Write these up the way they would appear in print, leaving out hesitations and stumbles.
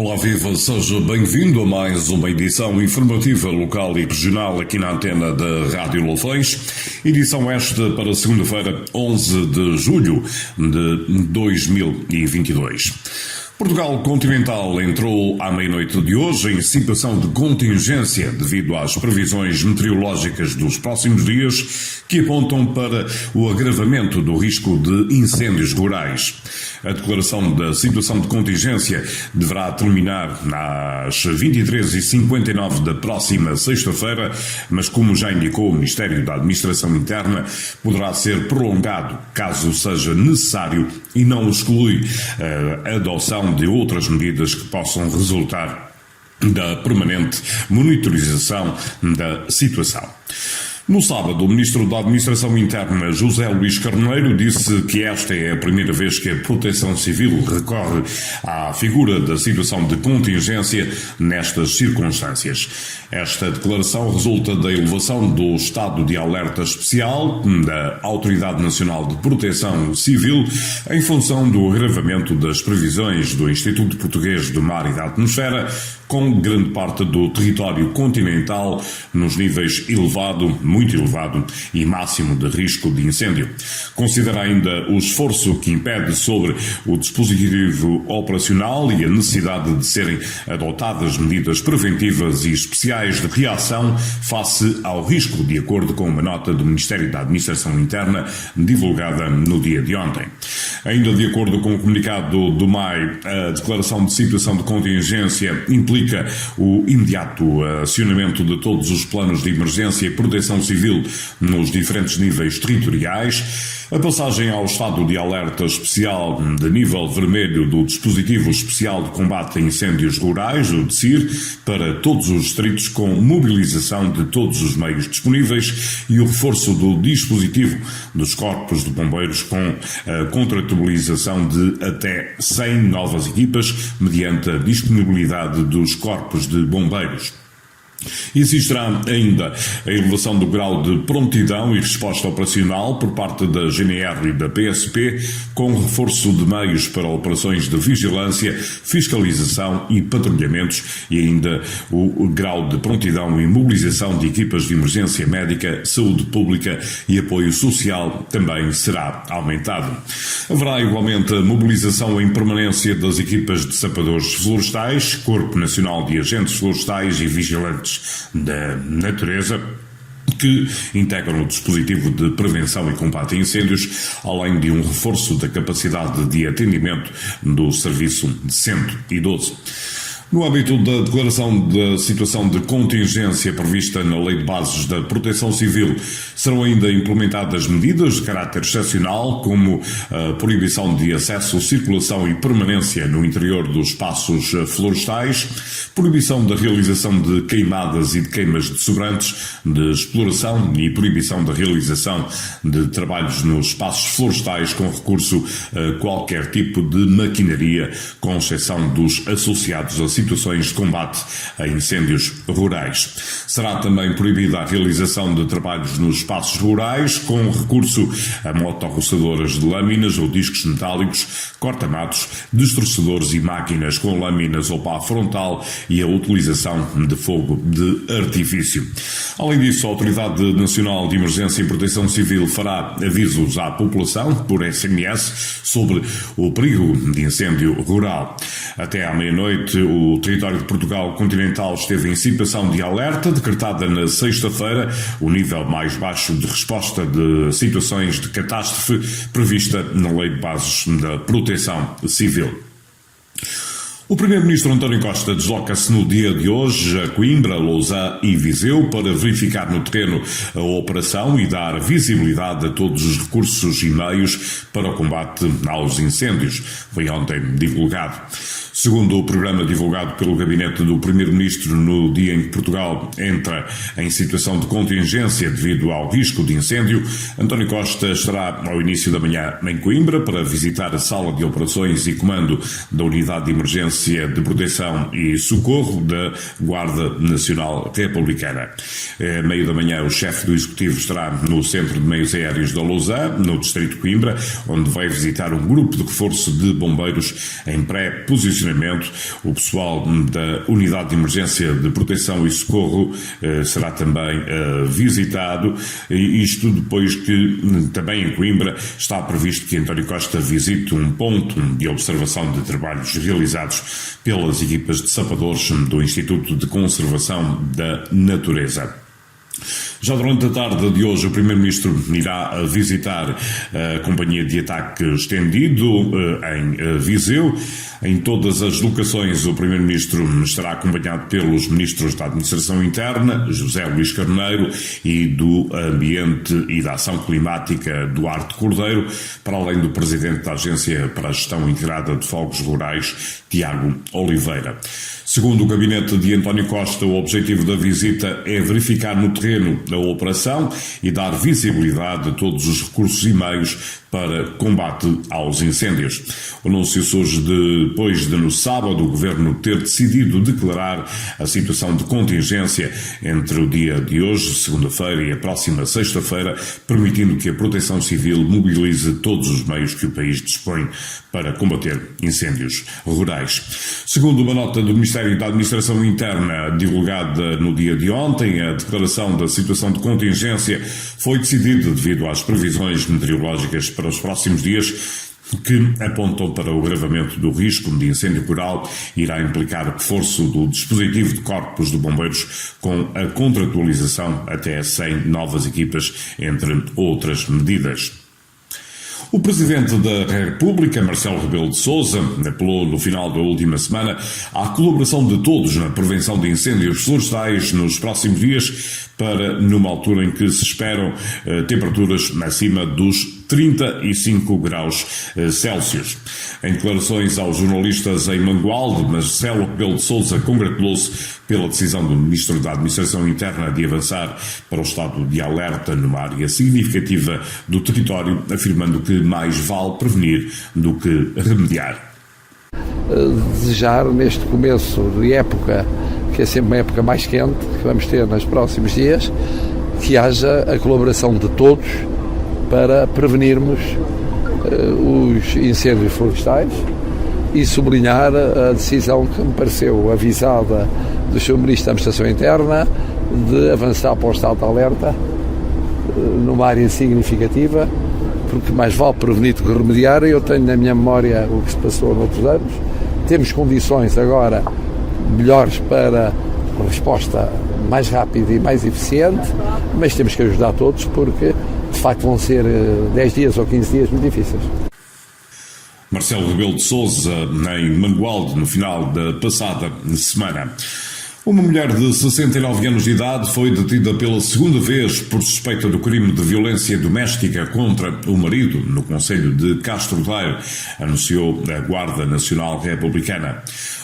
Olá, viva, seja bem-vindo a mais uma edição informativa local e regional aqui na antena da Rádio Loufões. Edição esta para segunda-feira, 11 de julho de 2022. Portugal continental entrou à meia-noite de hoje em situação de contingência devido às previsões meteorológicas dos próximos dias que apontam para o agravamento do risco de incêndios rurais. A declaração da situação de contingência deverá terminar às 23h59 da próxima sexta-feira, mas como já indicou o Ministério da Administração Interna, poderá ser prolongado caso seja necessário e não exclui a adoção de outras medidas que possam resultar da permanente monitorização da situação. No sábado, o Ministro da Administração Interna, José Luís Carneiro, disse que esta é a primeira vez que a Proteção Civil recorre à figura da situação de contingência nestas circunstâncias. Esta declaração resulta da elevação do estado de alerta especial da Autoridade Nacional de Proteção Civil em função do agravamento das previsões do Instituto Português do Mar e da Atmosfera, com grande parte do território continental nos níveis elevado, muito elevado e máximo de risco de incêndio. Considera ainda o esforço que impede sobre o dispositivo operacional e a necessidade de serem adotadas medidas preventivas e especiais de reação face ao risco, de acordo com uma nota do Ministério da Administração Interna divulgada no dia de ontem. Ainda de acordo com o comunicado do MAI, a declaração de situação de contingência implica o imediato acionamento de todos os planos de emergência e proteção civil nos diferentes níveis territoriais, a passagem ao estado de alerta especial de nível vermelho do Dispositivo Especial de Combate a Incêndios Rurais, o DSIR, para todos os distritos com mobilização de todos os meios disponíveis e o reforço do dispositivo dos corpos de bombeiros com a contratualização de até 100 novas equipas mediante a disponibilidade dos corpos de bombeiros. Existirá ainda a elevação do grau de prontidão e resposta operacional por parte da GNR e da PSP, com reforço de meios para operações de vigilância, fiscalização e patrulhamentos, e ainda o grau de prontidão e mobilização de equipas de emergência médica, saúde pública e apoio social também será aumentado. Haverá igualmente a mobilização em permanência das equipas de sapadores florestais, Corpo Nacional de Agentes Florestais e Vigilantes da Natureza, que integram o dispositivo de prevenção e combate a incêndios, além de um reforço da capacidade de atendimento do Serviço 112. No âmbito da declaração da situação de contingência prevista na Lei de Bases da Proteção Civil, serão ainda implementadas medidas de caráter excepcional, como a proibição de acesso, circulação e permanência no interior dos espaços florestais, proibição da realização de queimadas e de queimas de sobrantes, de exploração e proibição da realização de trabalhos nos espaços florestais com recurso a qualquer tipo de maquinaria, com exceção dos associados a situações de combate a incêndios rurais. Será também proibida a realização de trabalhos nos espaços rurais com recurso a motorroçadoras de lâminas ou discos metálicos, corta-matos, destroçadores e máquinas com lâminas ou pá frontal e a utilização de fogo de artifício. Além disso, a Autoridade Nacional de Emergência e Proteção Civil fará avisos à população por SMS sobre o perigo de incêndio rural. Até à meia-noite, o território de Portugal continental esteve em situação de alerta, decretada na sexta-feira, o nível mais baixo de resposta de situações de catástrofe prevista na Lei de Bases da Proteção Civil. O Primeiro-Ministro António Costa desloca-se no dia de hoje a Coimbra, Lousã e Viseu para verificar no terreno a operação e dar visibilidade a todos os recursos e meios para o combate aos incêndios. Foi ontem divulgado. Segundo o programa divulgado pelo gabinete do Primeiro-Ministro no dia em que Portugal entra em situação de contingência devido ao risco de incêndio, António Costa estará ao início da manhã em Coimbra para visitar a sala de operações e comando da Unidade de Emergência de Proteção e Socorro da Guarda Nacional Republicana. À meio da manhã, o chefe do Executivo estará no Centro de Meios Aéreos da Lousã, no Distrito de Coimbra, onde vai visitar um grupo de reforço de bombeiros em pré-posicionamento funcionamento. O pessoal da Unidade de Emergência de Proteção e Socorro será também visitado, e isto depois que também em Coimbra está previsto que António Costa visite um ponto de observação de trabalhos realizados pelas equipas de sapadores do Instituto de Conservação da Natureza. Já durante a tarde de hoje, o Primeiro-Ministro irá visitar a Companhia de Ataque Estendido em Viseu. Em todas as locações, o Primeiro-Ministro estará acompanhado pelos Ministros da Administração Interna, José Luís Carneiro, e do Ambiente e da Ação Climática, Duarte Cordeiro, para além do Presidente da Agência para a Gestão Integrada de Fogos Rurais, Tiago Oliveira. Segundo o gabinete de António Costa, o objetivo da visita é verificar no terreno a operação e dar visibilidade a todos os recursos e meios para combate aos incêndios. O anúncio surge depois de, no sábado, o Governo ter decidido declarar a situação de contingência entre o dia de hoje, segunda-feira, e a próxima sexta-feira, permitindo que a Proteção Civil mobilize todos os meios que o país dispõe para combater incêndios rurais. Segundo uma nota do Ministério da Administração Interna divulgada no dia de ontem, a declaração da situação de contingência foi decidida devido às previsões meteorológicas para os próximos dias, que apontam para o agravamento do risco de incêndio rural e irá implicar o reforço do dispositivo de corpos de bombeiros com a contratualização até 100 novas equipas, entre outras medidas. O Presidente da República, Marcelo Rebelo de Sousa, apelou no final da última semana à colaboração de todos na prevenção de incêndios florestais nos próximos dias, para numa altura em que se esperam temperaturas acima dos 35 graus Celsius. Em declarações aos jornalistas em Mangualde, Marcelo Rebelo de Sousa congratulou-se pela decisão do Ministro da Administração Interna de avançar para o estado de alerta numa área significativa do território, afirmando que mais vale prevenir do que remediar. Desejar neste começo de época, que é sempre uma época mais quente, que vamos ter nos próximos dias, que haja a colaboração de todos para prevenirmos os incêndios florestais, e sublinhar a decisão que me pareceu avisada do Sr. Ministro da Administração Interna de avançar para o estado de alerta numa área significativa, porque mais vale prevenir do que remediar. Eu tenho na minha memória o que se passou noutros anos. Temos condições agora melhores para uma resposta mais rápida e mais eficiente, mas temos que ajudar todos, porque de facto vão ser 10 dias ou 15 dias muito difíceis. Marcelo Rebelo de Sousa, em Mangualde, no final da passada semana. Uma mulher de 69 anos de idade foi detida pela segunda vez por suspeita do crime de violência doméstica contra o marido no concelho de Castro Daire, anunciou a Guarda Nacional Republicana.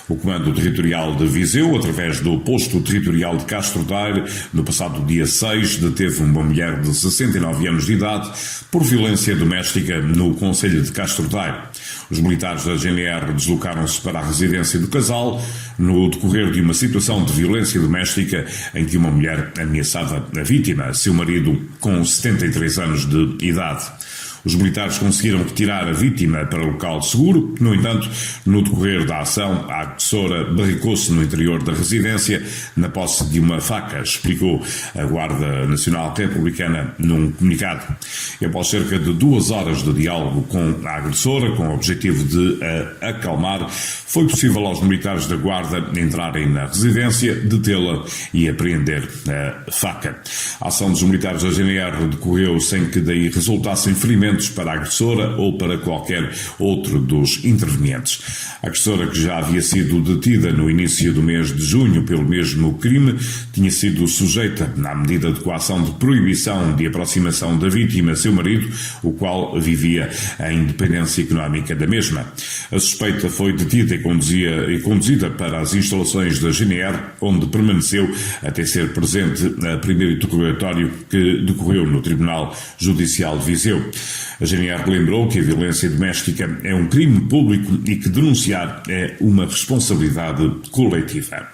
O Comando Territorial de Viseu, através do Posto Territorial de Castro Daire, no passado dia 6, deteve uma mulher de 69 anos de idade por violência doméstica no concelho de Castro Daire. Os militares da GNR deslocaram-se para a residência do casal no decorrer de uma situação de violência doméstica em que uma mulher ameaçava a vítima, seu marido, com 73 anos de idade. Os militares conseguiram retirar a vítima para local seguro. No entanto, no decorrer da ação, a agressora barricou-se no interior da residência na posse de uma faca, explicou a Guarda Nacional Republicana num comunicado. E após cerca de 2 horas de diálogo com a agressora, com o objetivo de a acalmar, foi possível aos militares da Guarda entrarem na residência, detê-la e apreender a faca. A ação dos militares da GNR decorreu sem que daí resultassem ferimentos para a agressora ou para qualquer outro dos intervenientes. A agressora, que já havia sido detida no início do mês de junho pelo mesmo crime, tinha sido sujeita à medida de coação de proibição de aproximação da vítima a seu marido, o qual vivia em independência económica da mesma. A suspeita foi detida e conduzida para as instalações da GNR, onde permaneceu até ser presente a primeiro interrogatório que decorreu no Tribunal Judicial de Viseu. A GNR lembrou que a violência doméstica é um crime público e que denunciar é uma responsabilidade coletiva.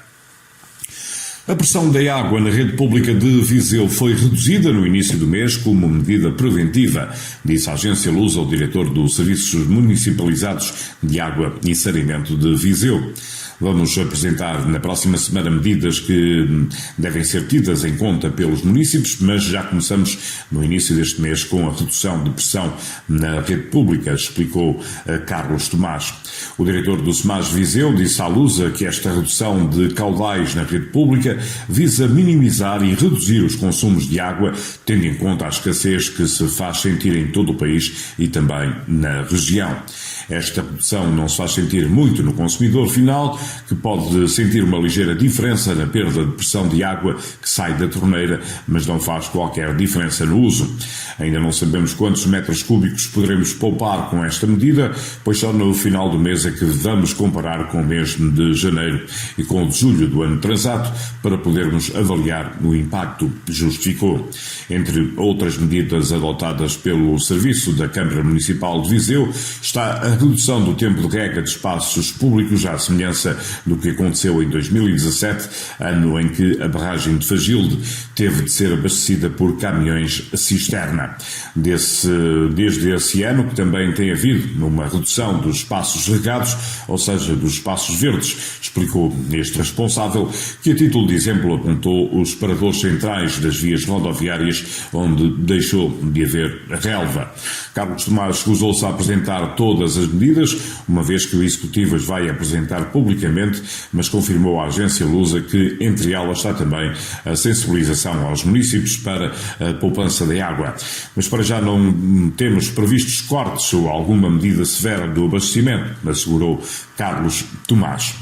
A pressão da água na rede pública de Viseu foi reduzida no início do mês como medida preventiva, disse a agência Lusa ao diretor dos Serviços Municipalizados de Água e Saneamento de Viseu. Vamos apresentar na próxima semana medidas que devem ser tidas em conta pelos municípios, mas já começamos no início deste mês com a redução de pressão na rede pública, explicou Carlos Tomás. O diretor do SEMAS Viseu disse à Lusa que esta redução de caudais na rede pública visa minimizar e reduzir os consumos de água, tendo em conta a escassez que se faz sentir em todo o país e também na região. Esta redução não se faz sentir muito no consumidor final, que pode sentir uma ligeira diferença na perda de pressão de água que sai da torneira, mas não faz qualquer diferença no uso. Ainda não sabemos quantos metros cúbicos poderemos poupar com esta medida, pois só no final do mês é que vamos comparar com o mês de janeiro e com o de julho do ano transato para podermos avaliar o impacto, justificou. Entre outras medidas adotadas pelo Serviço da Câmara Municipal de Viseu está a redução do tempo de rega de espaços públicos, à semelhança do que aconteceu em 2017, ano em que a barragem de Fagilde teve de ser abastecida por caminhões cisterna. Desde esse ano que também tem havido uma redução dos espaços regados, ou seja, dos espaços verdes, explicou este responsável, que a título de exemplo apontou os paradores centrais das vias rodoviárias, onde deixou de haver relva. Carlos Tomás escusou-se a apresentar todas as medidas, uma vez que o Executivo as vai apresentar publicamente, mas confirmou à agência Lusa que entre elas está também a sensibilização aos municípios para a poupança da água. Mas para já não temos previstos cortes ou alguma medida severa do abastecimento, assegurou Carlos Tomás.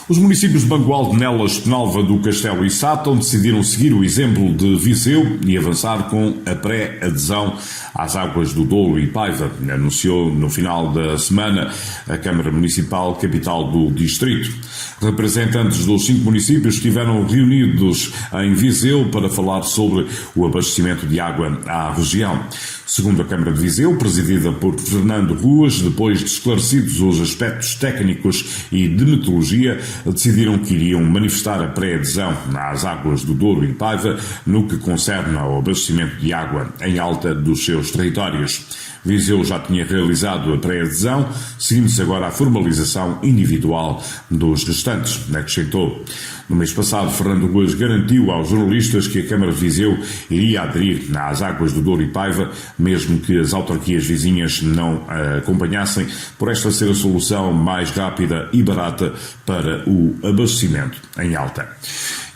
Os municípios de Mangualde, Nelas, Penalva do Castelo e Sátão decidiram seguir o exemplo de Viseu e avançar com a pré-adesão às águas do Douro e Paiva, anunciou no final da semana a Câmara Municipal capital do distrito. Representantes dos 5 municípios estiveram reunidos em Viseu para falar sobre o abastecimento de água à região. Segundo a Câmara de Viseu, presidida por Fernando Ruas, depois de esclarecidos os aspectos técnicos e de metodologia, decidiram que iriam manifestar a pré-adesão às águas do Douro e Paiva no que concerne ao abastecimento de água em alta dos seus territórios. Viseu já tinha realizado a pré-adesão, seguindo-se agora a formalização individual dos restantes, acrescentou. No mês passado, Fernando Ruas garantiu aos jornalistas que a Câmara de Viseu iria aderir às águas do Douro e Paiva, mesmo que as autarquias vizinhas não a acompanhassem, por esta ser a solução mais rápida e barata para o abastecimento em alta.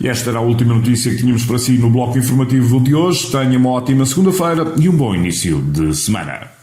E esta era a última notícia que tínhamos para si no bloco informativo de hoje. Tenha uma ótima segunda-feira e um bom início de semana.